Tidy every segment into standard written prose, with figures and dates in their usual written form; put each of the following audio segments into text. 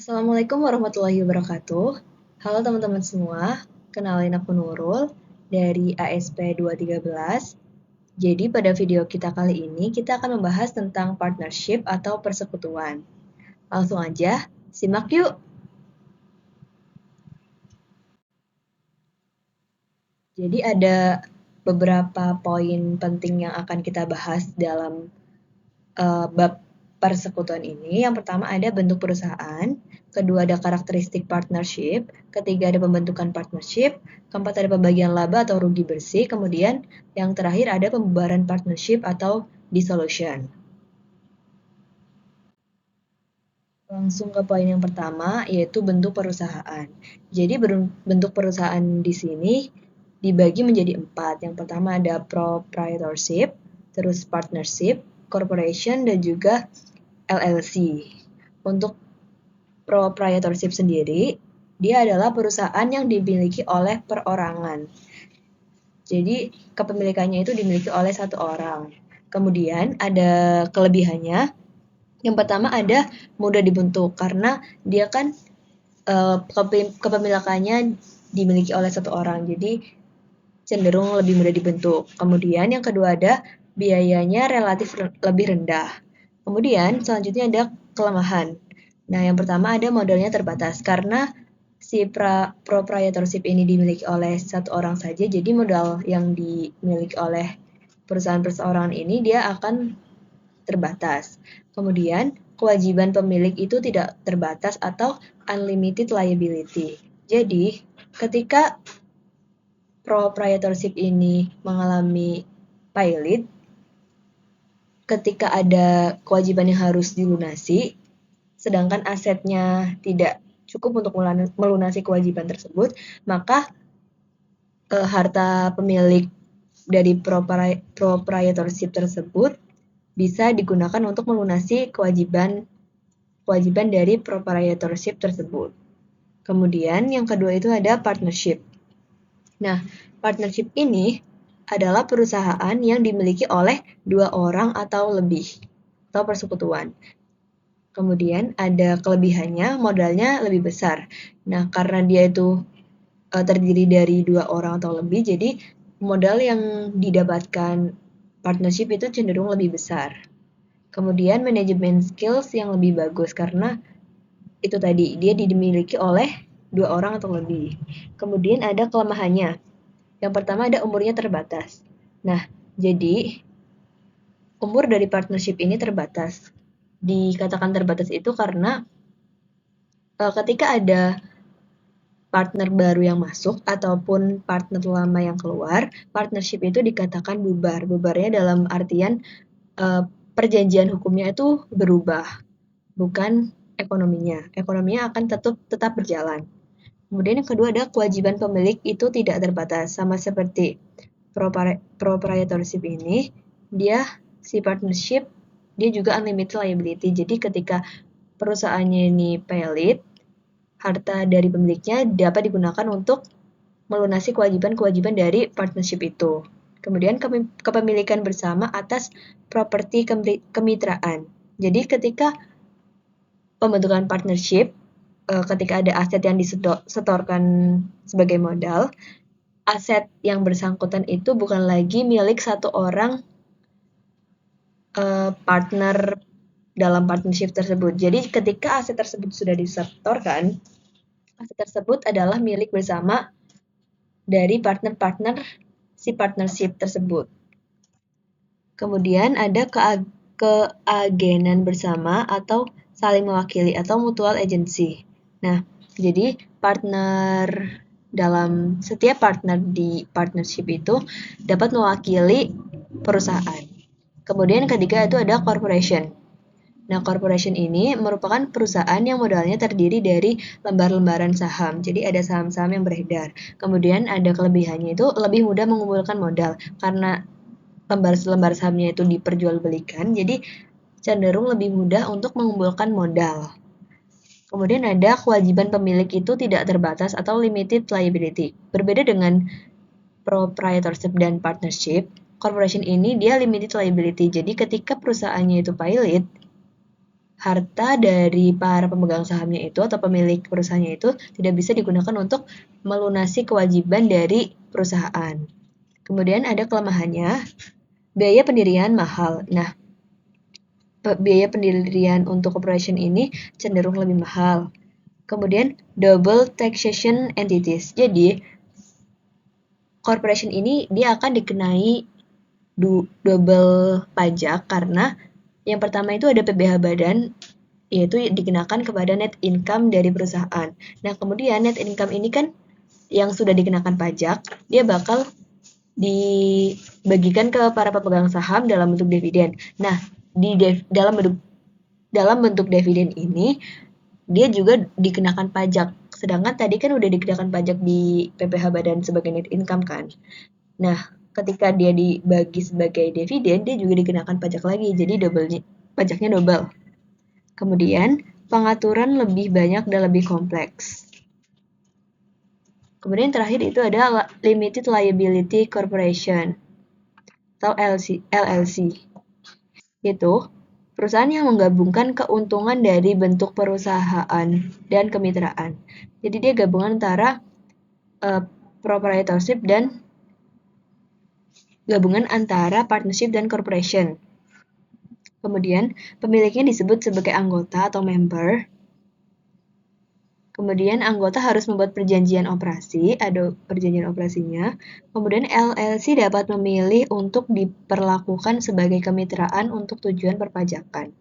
Assalamualaikum warahmatullahi wabarakatuh. Halo teman-teman semua, kenalin aku Nurul dari ASP 213. Jadi pada video kita kali ini kita akan membahas tentang partnership atau persekutuan. Langsung aja, simak yuk! Jadi ada beberapa poin penting yang akan kita bahas dalam bab persekutuan ini. Yang pertama ada bentuk perusahaan, kedua ada karakteristik partnership, ketiga ada pembentukan partnership, keempat ada pembagian laba atau rugi bersih, kemudian yang terakhir ada pembubaran partnership atau dissolution. Langsung ke poin yang pertama, yaitu bentuk perusahaan. Jadi bentuk perusahaan di sini dibagi menjadi 4. Yang pertama ada proprietorship, terus partnership, corporation, dan juga LLC. Untuk proprietorship sendiri, dia adalah perusahaan yang dimiliki oleh perorangan. Jadi kepemilikannya itu dimiliki oleh satu orang. Kemudian ada kelebihannya. Yang pertama ada mudah dibentuk karena dia kan kepemilikannya dimiliki oleh satu orang. Jadi cenderung lebih mudah dibentuk. Kemudian yang kedua ada biayanya relatif lebih rendah. Kemudian selanjutnya ada kelemahan. Nah, yang pertama ada modalnya terbatas karena si proprietorship ini dimiliki oleh satu orang saja, jadi modal yang dimiliki oleh perusahaan perseorangan ini dia akan terbatas. Kemudian kewajiban pemilik itu tidak terbatas atau unlimited liability. Jadi, ketika proprietorship ini mengalami pilot, ketika ada kewajiban yang harus dilunasi, sedangkan asetnya tidak cukup untuk melunasi kewajiban tersebut, maka harta pemilik dari proprietorship tersebut bisa digunakan untuk melunasi kewajiban dari proprietorship tersebut. Kemudian yang kedua itu ada partnership. Nah, partnership ini adalah perusahaan yang dimiliki oleh 2 orang atau lebih, atau persekutuan. Kemudian ada kelebihannya, modalnya lebih besar. Nah, karena dia itu terdiri dari 2 orang atau lebih, jadi modal yang didapatkan partnership itu cenderung lebih besar. Kemudian manajemen skills yang lebih bagus karena itu tadi dia dimiliki oleh 2 orang atau lebih. Kemudian ada kelemahannya. Yang pertama ada umurnya terbatas. Nah, jadi umur dari partnership ini terbatas. Dikatakan terbatas itu karena ketika ada partner baru yang masuk ataupun partner lama yang keluar, partnership itu dikatakan bubar. Bubarnya dalam artian perjanjian hukumnya itu berubah, bukan ekonominya. Ekonominya akan tetap berjalan. Kemudian yang kedua ada kewajiban pemilik itu tidak terbatas, sama seperti proprietorship ini, dia si partnership dia juga unlimited liability. Jadi ketika perusahaannya ini pilot, harta dari pemiliknya dapat digunakan untuk melunasi kewajiban-kewajiban dari partnership itu. Kemudian kepemilikan bersama atas properti kemitraan. Jadi ketika pembentukan partnership, ketika ada aset yang disetorkan sebagai modal, aset yang bersangkutan itu bukan lagi milik satu orang partner dalam partnership tersebut. Jadi ketika aset tersebut sudah disetorkan, aset tersebut adalah milik bersama dari partner-partner si partnership tersebut. Kemudian ada keagenan bersama atau saling mewakili atau mutual agency. Nah, jadi setiap partner di partnership itu dapat mewakili perusahaan. Kemudian ketiga itu ada corporation. Nah, corporation ini merupakan perusahaan yang modalnya terdiri dari lembar-lembaran saham. Jadi ada saham-saham yang beredar. Kemudian ada kelebihannya itu lebih mudah mengumpulkan modal karena lembar sahamnya itu diperjualbelikan. Jadi cenderung lebih mudah untuk mengumpulkan modal. Kemudian ada kewajiban pemilik itu tidak terbatas atau limited liability. Berbeda dengan proprietorship dan partnership, corporation ini dia limited liability. Jadi ketika perusahaannya itu pilot, harta dari para pemegang sahamnya itu atau pemilik perusahaannya itu tidak bisa digunakan untuk melunasi kewajiban dari perusahaan. Kemudian ada kelemahannya, biaya pendirian mahal. Nah, biaya pendirian untuk corporation ini cenderung lebih mahal. Kemudian double taxation entities. Jadi corporation ini dia akan dikenai double pajak karena yang pertama itu ada PBH badan, yaitu dikenakan kepada net income dari perusahaan. Nah, kemudian net income ini kan yang sudah dikenakan pajak, dia bakal dibagikan ke para pemegang saham dalam bentuk dividen. Nah, dalam bentuk dividen ini dia juga dikenakan pajak. Sedangkan tadi kan udah dikenakan pajak di PPh badan sebagai net income kan. Nah, ketika dia dibagi sebagai dividen, dia juga dikenakan pajak lagi. Jadi pajaknya double. Kemudian, pengaturan lebih banyak dan lebih kompleks. Kemudian terakhir itu ada Limited Liability Corporation atau LLC. Itu perusahaan yang menggabungkan keuntungan dari bentuk perusahaan dan kemitraan. Jadi dia gabungan antara proprietorship dan gabungan antara partnership dan corporation. Kemudian pemiliknya disebut sebagai anggota atau member. Kemudian anggota harus membuat perjanjian operasi, ada perjanjian operasinya. Kemudian LLC dapat memilih untuk diperlakukan sebagai kemitraan untuk tujuan perpajakan.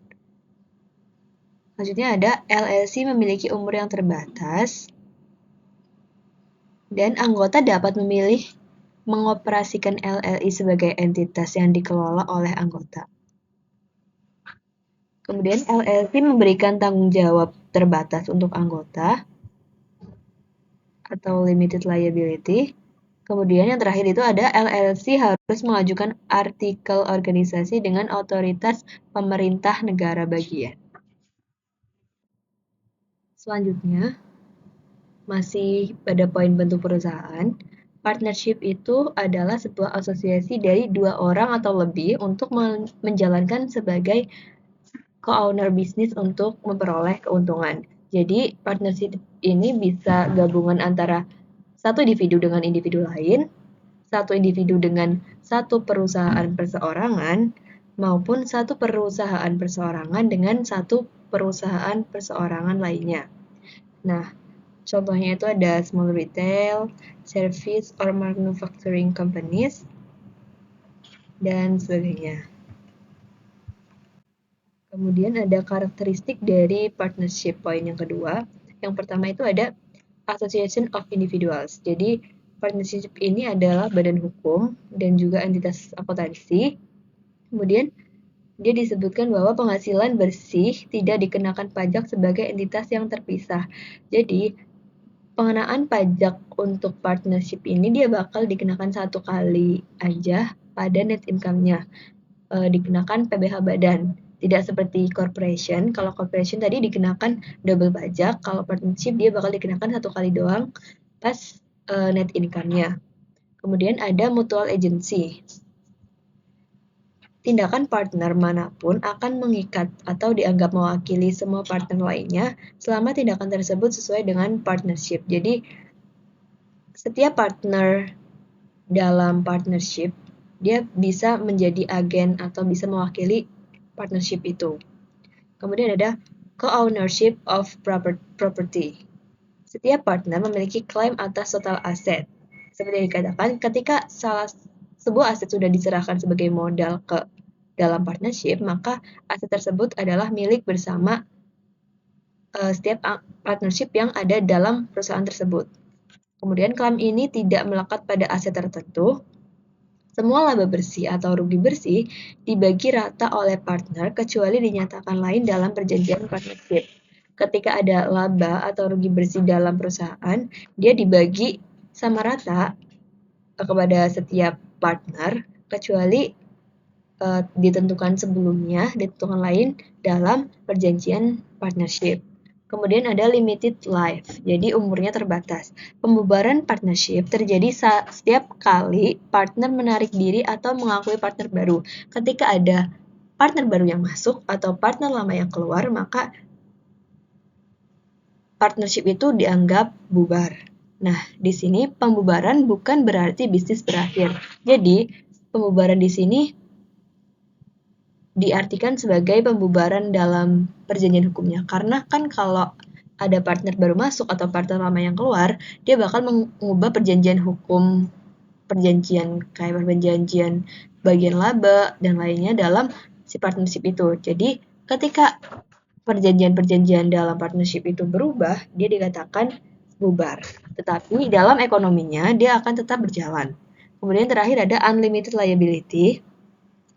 Selanjutnya ada LLC memiliki umur yang terbatas dan anggota dapat memilih mengoperasikan LLC sebagai entitas yang dikelola oleh anggota. Kemudian LLC memberikan tanggung jawab terbatas untuk anggota atau limited liability. Kemudian yang terakhir itu ada LLC harus mengajukan artikel organisasi dengan otoritas pemerintah negara bagian. Selanjutnya, masih pada poin bentuk perusahaan, partnership itu adalah sebuah asosiasi dari dua orang atau lebih untuk menjalankan sebagai co-owner bisnis untuk memperoleh keuntungan. Jadi, partnership ini bisa gabungan antara satu individu dengan individu lain, satu individu dengan satu perusahaan perseorangan, maupun satu perusahaan perseorangan dengan satu perusahaan perseorangan lainnya. Nah, contohnya itu ada small retail, service, or manufacturing companies, dan sebagainya. Kemudian ada karakteristik dari partnership point yang kedua. Yang pertama itu ada association of individuals. Jadi, partnership ini adalah badan hukum dan juga entitas akuntansi. Kemudian, dia disebutkan bahwa penghasilan bersih tidak dikenakan pajak sebagai entitas yang terpisah. Jadi, pengenaan pajak untuk partnership ini dia bakal dikenakan satu kali aja pada net income-nya. Dikenakan PBH badan. Tidak seperti corporation. Kalau corporation tadi dikenakan double pajak, kalau partnership dia bakal dikenakan satu kali doang pas net income-nya. Kemudian ada mutual agency. Tindakan partner manapun akan mengikat atau dianggap mewakili semua partner lainnya selama tindakan tersebut sesuai dengan partnership. Jadi, setiap partner dalam partnership, dia bisa menjadi agen atau bisa mewakili partnership itu. Kemudian ada co-ownership of property. Setiap partner memiliki klaim atas total aset. Seperti yang dikatakan, ketika sebuah aset sudah diserahkan sebagai modal ke dalam partnership, maka aset tersebut adalah milik bersama setiap partnership yang ada dalam perusahaan tersebut. Kemudian klaim ini tidak melekat pada aset tertentu. Semua laba bersih atau rugi bersih dibagi rata oleh partner kecuali dinyatakan lain dalam perjanjian partnership. Ketika ada laba atau rugi bersih dalam perusahaan, dia dibagi sama rata kepada setiap partner kecuali ditentukan sebelumnya, ditentukan lain dalam perjanjian partnership. Kemudian ada limited life, jadi umurnya terbatas. Pembubaran partnership terjadi setiap kali partner menarik diri atau mengakui partner baru. Ketika ada partner baru yang masuk atau partner lama yang keluar, maka partnership itu dianggap bubar. Nah, di sini pembubaran bukan berarti bisnis berakhir. Jadi, pembubaran di sini diartikan sebagai pembubaran dalam perjanjian hukumnya. Karena kan kalau ada partner baru masuk atau partner lama yang keluar, dia bakal mengubah perjanjian hukum, perjanjian kayak perjanjian bagian laba dan lainnya dalam si partnership itu. Jadi, ketika perjanjian-perjanjian dalam partnership itu berubah, dia dikatakan bubar. Tetapi dalam ekonominya, dia akan tetap berjalan. Kemudian terakhir ada unlimited liability.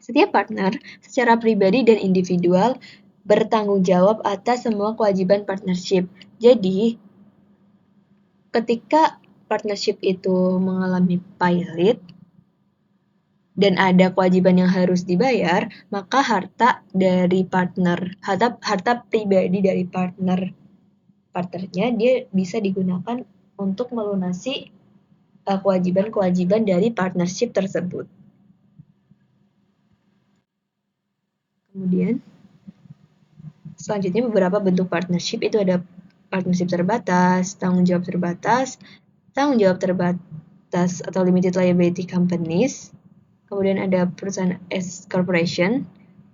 Setiap partner secara pribadi dan individual bertanggung jawab atas semua kewajiban partnership. Jadi, ketika partnership itu mengalami pailit dan ada kewajiban yang harus dibayar, maka harta pribadi dari partnernya dia bisa digunakan untuk melunasi kewajiban-kewajiban dari partnership tersebut. Kemudian selanjutnya beberapa bentuk partnership itu ada partnership terbatas, tanggung jawab terbatas atau limited liability companies. Kemudian ada perusahaan S corporation,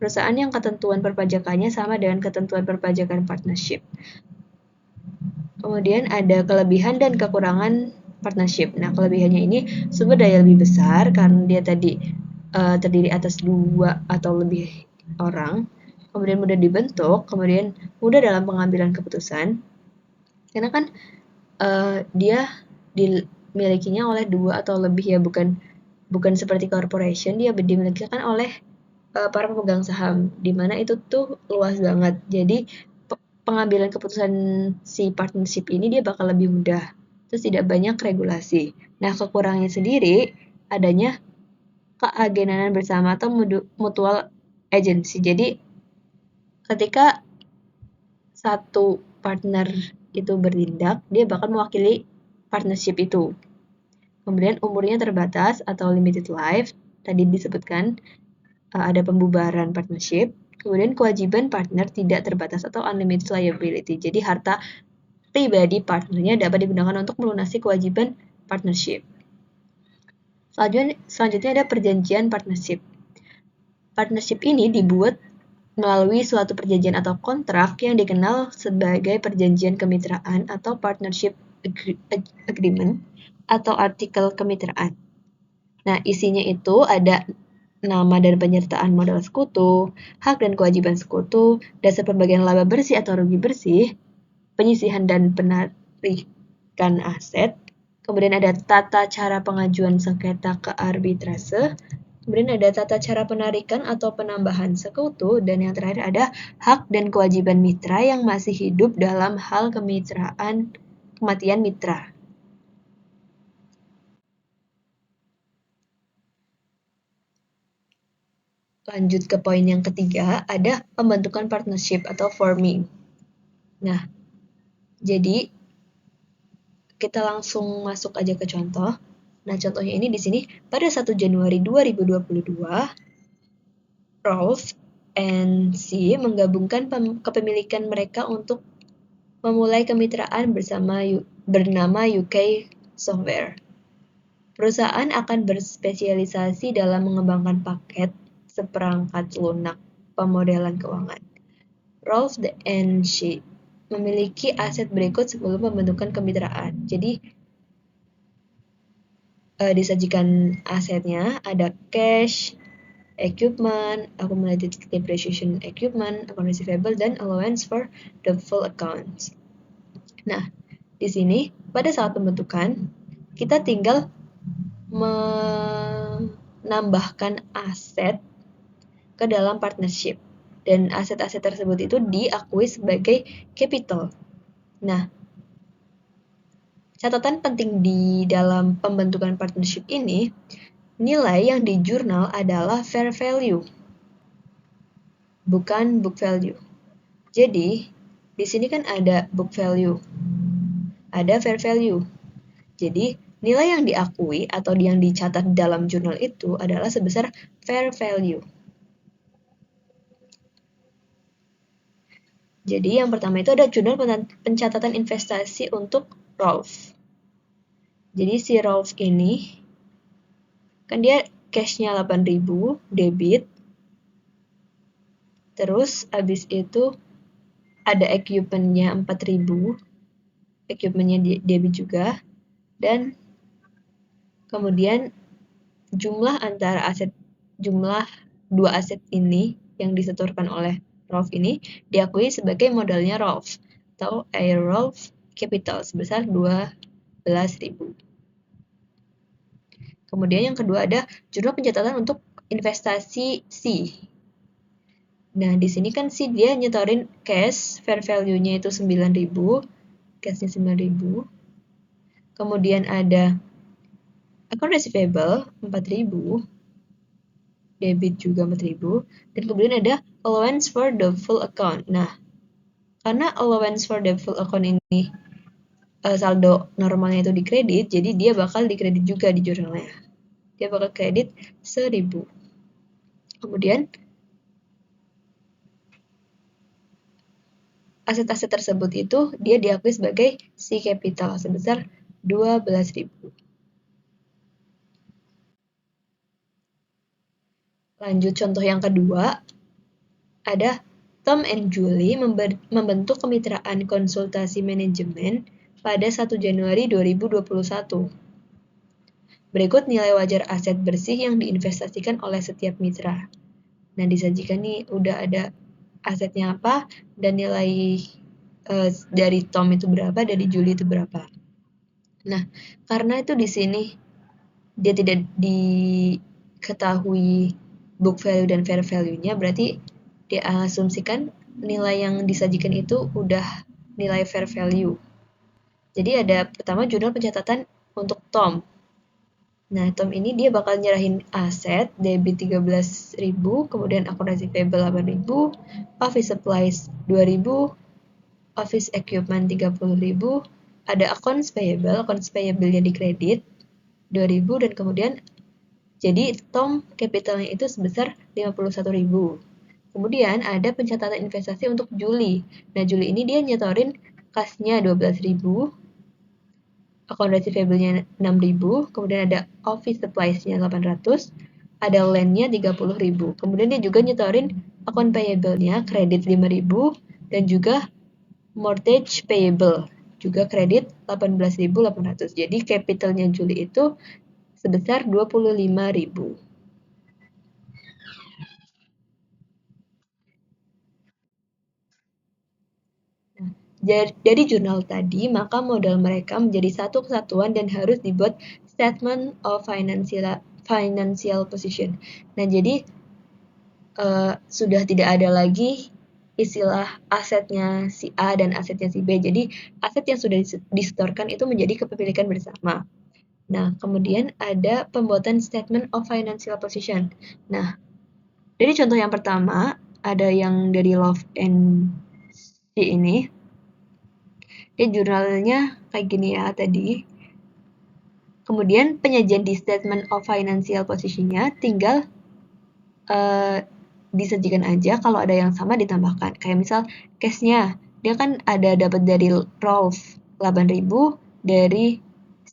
perusahaan yang ketentuan perpajakannya sama dengan ketentuan perpajakan partnership. Kemudian ada kelebihan dan kekurangan partnership. Nah, kelebihannya ini sumber daya lebih besar karena dia tadi terdiri atas 2 atau lebih orang, kemudian mudah dibentuk, kemudian mudah dalam pengambilan keputusan. Karena kan dia dimilikinya oleh 2 atau lebih ya, bukan seperti corporation, dia dimiliki kan oleh para pemegang saham, di mana itu tuh luas banget. Jadi pengambilan keputusan si partnership ini dia bakal lebih mudah. Terus tidak banyak regulasi. Nah, kekurangannya sendiri adanya keagenanan bersama atau mutual agency. Jadi ketika satu partner itu bertindak, dia bakal mewakili partnership itu. Kemudian umurnya terbatas atau limited life, tadi disebutkan ada pembubaran partnership. Kemudian kewajiban partner tidak terbatas atau unlimited liability. Jadi harta pribadi partnernya dapat digunakan untuk melunasi kewajiban partnership. Selanjutnya ada perjanjian partnership. Partnership ini dibuat melalui suatu perjanjian atau kontrak yang dikenal sebagai perjanjian kemitraan atau partnership agreement atau artikel kemitraan. Nah, isinya itu ada nama dan penyertaan modal sekutu, hak dan kewajiban sekutu, dasar pembagian laba bersih atau rugi bersih, penyisihan dan penarikan aset, kemudian ada tata cara pengajuan sengketa ke arbitrase, kemudian ada tata cara penarikan atau penambahan sekutu, dan yang terakhir ada hak dan kewajiban mitra yang masih hidup dalam hal kematian mitra. Lanjut ke poin yang ketiga, ada pembentukan partnership atau forming. Nah, jadi kita langsung masuk aja ke contoh. Nah, contohnya ini di sini pada 1 Januari 2022, Rolf and C menggabungkan kepemilikan mereka untuk memulai kemitraan bernama UK Software. Perusahaan akan berspesialisasi dalam mengembangkan paket seperangkat lunak pemodelan keuangan. Rolf and C memiliki aset berikut sebelum pembentukan kemitraan. Jadi disajikan asetnya ada cash, equipment, accumulated depreciation equipment, account receivable, dan allowance for doubtful accounts. Nah, di sini pada saat pembentukan kita tinggal menambahkan aset ke dalam partnership dan aset-aset tersebut itu diakui sebagai capital. Nah, catatan penting di dalam pembentukan partnership ini, nilai yang di jurnal adalah fair value, bukan book value. Jadi, di sini kan ada book value, ada fair value. Jadi, nilai yang diakui atau yang dicatat dalam jurnal itu adalah sebesar fair value. Jadi yang pertama itu ada jurnal pencatatan investasi untuk Rolf. Jadi si Rolf ini kan dia cash-nya 8.000 debit. Terus habis itu ada equipment-nya 4.000, equipment-nya debit juga. Dan kemudian jumlah dua aset ini yang disetorkan oleh Rolf ini diakui sebagai modalnya Rolf atau Air Rolf Capital sebesar 12.000. Kemudian yang kedua ada jurnal pencatatan untuk investasi C. Nah, di sini kan C dia nyetorin cash, fair value-nya itu 9.000, cash-nya 9.000. Kemudian ada account receivable 4.000, debit juga 4.000, dan kemudian ada allowance for the full account. Nah, karena allowance for the full account ini saldo normalnya itu dikredit, jadi dia bakal dikredit juga di jurnalnya. Dia bakal kredit 1.000. Kemudian aset-aset tersebut itu dia diakui sebagai C capital sebesar 12.000. Lanjut contoh yang kedua, ada Tom and Julie membentuk kemitraan konsultasi manajemen pada 1 Januari 2021. Berikut nilai wajar aset bersih yang diinvestasikan oleh setiap mitra. Nah, disajikan nih udah ada asetnya apa dan nilai dari Tom itu berapa, dari Julie itu berapa. Nah, karena itu di sini dia tidak diketahui book value dan fair value-nya, berarti dia asumsikan nilai yang disajikan itu udah nilai fair value. Jadi ada pertama jurnal pencatatan untuk Tom. Nah, Tom ini dia bakal nyerahin aset debit 13.000, kemudian account receivable 8.000, office supplies 2.000, office equipment 30.000, ada accounts payable-nya dikredit 2.000, dan kemudian jadi Tom capitalnya itu sebesar 51.000. Kemudian ada pencatatan investasi untuk Juli. Nah, Juli ini dia nyetorin kasnya 12.000, account receivable-nya 6.000, kemudian ada office supplies-nya 800, ada land-nya 30.000. Kemudian dia juga nyetorin account payable-nya kredit 5.000 dan juga mortgage payable juga kredit 18.800. Jadi capitalnya Juli itu sebesar 25.000. Dari jurnal tadi, maka modal mereka menjadi satu kesatuan dan harus dibuat statement of financial position. Nah, jadi sudah tidak ada lagi istilah asetnya si A dan asetnya si B. Jadi, aset yang sudah disetorkan itu menjadi kepemilikan bersama. Nah, kemudian ada pembuatan statement of financial position. Nah, dari contoh yang pertama, ada yang dari Love and C ini. Dia jurnalnya kayak gini ya tadi. Kemudian penyajian di statement of financial position-nya tinggal disajikan aja, kalau ada yang sama ditambahkan. Kayak misal case-nya, dia kan ada dapat dari Rolf 8.000, dari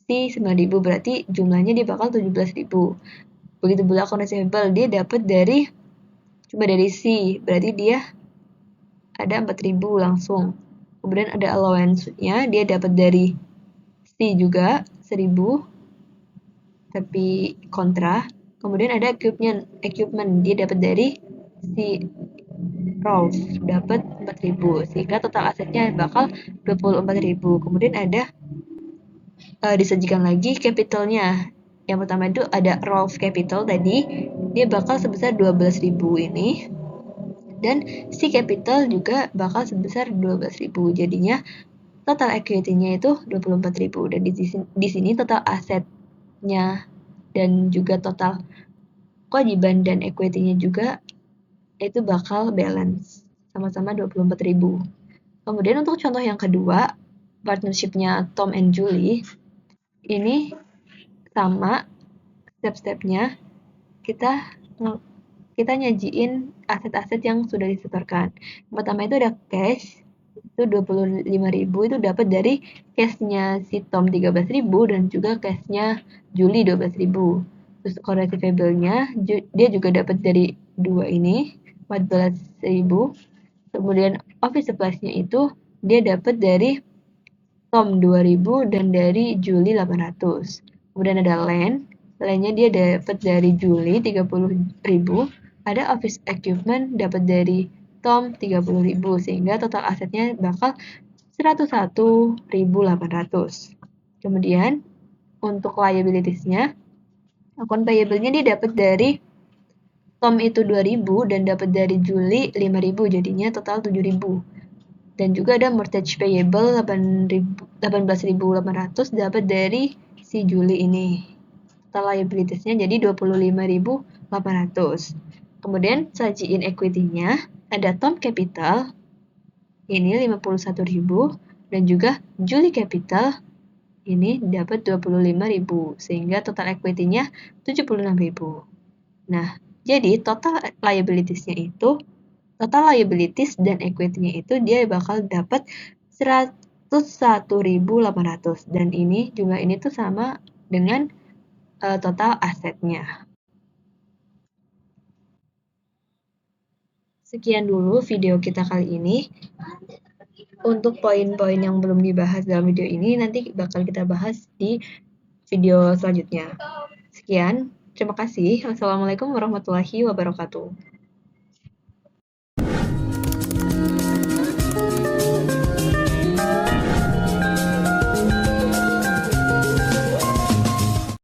C 9.000, berarti jumlahnya dia bakal 17.000. Begitu pula account receivable, dia dapat cuma dari C, berarti dia ada 4.000 langsung. Kemudian ada allowance-nya, dia dapat dari C juga 1.000, tapi kontra. Kemudian ada equipment, dia dapat dari si Rolf, dapat 4.000, sehingga total asetnya bakal 24.000. Kemudian ada disajikan lagi capitalnya. Yang pertama itu ada Rolf Capital tadi, dia bakal sebesar 12.000 ini. Dan si capital juga bakal sebesar 12.000. Jadinya total equity-nya itu 24.000. Dan di sini total asetnya dan juga total kewajiban dan equity-nya juga itu bakal balance sama-sama 24.000. Kemudian untuk contoh yang kedua, partnership-nya Tom and Julie, ini sama step-stepnya, kita nyajiin aset-aset yang sudah disetorkan. Yang pertama itu ada cash, itu 25.000 itu dapat dari cashnya si Tom 13.000 dan juga cashnya Juli 12.000. Terus core receivable-nya dia juga dapat dari dua ini 14.000. Kemudian office supplies-nya itu dia dapat dari Tom 2.000 dan dari Juli 800. Kemudian ada land, landnya dia dapat dari Juli 30.000. Ada office equipment dapat dari Tom 30.000 sehingga total asetnya bakal 101.800. Kemudian untuk liabilities-nya, akun payable-nya dia dapat dari Tom itu 2.000 dan dapat dari Juli 5.000 jadinya total 7.000. Dan juga ada mortgage payable 18.800 dapat dari si Juli ini. Total liabilities-nya jadi 25.800. Kemudian sajiin equity-nya ada Tom Capital ini 51.000 dan juga Juli Capital ini dapat 25.000 sehingga total equity-nya 76.000. Nah, jadi total liabilities dan equity-nya itu dia bakal dapat 101.800 dan ini jumlah ini tuh sama dengan total asetnya. Sekian dulu video kita kali ini. Untuk poin-poin yang belum dibahas dalam video ini nanti bakal kita bahas di video selanjutnya. Sekian, terima kasih. Wassalamualaikum warahmatullahi wabarakatuh.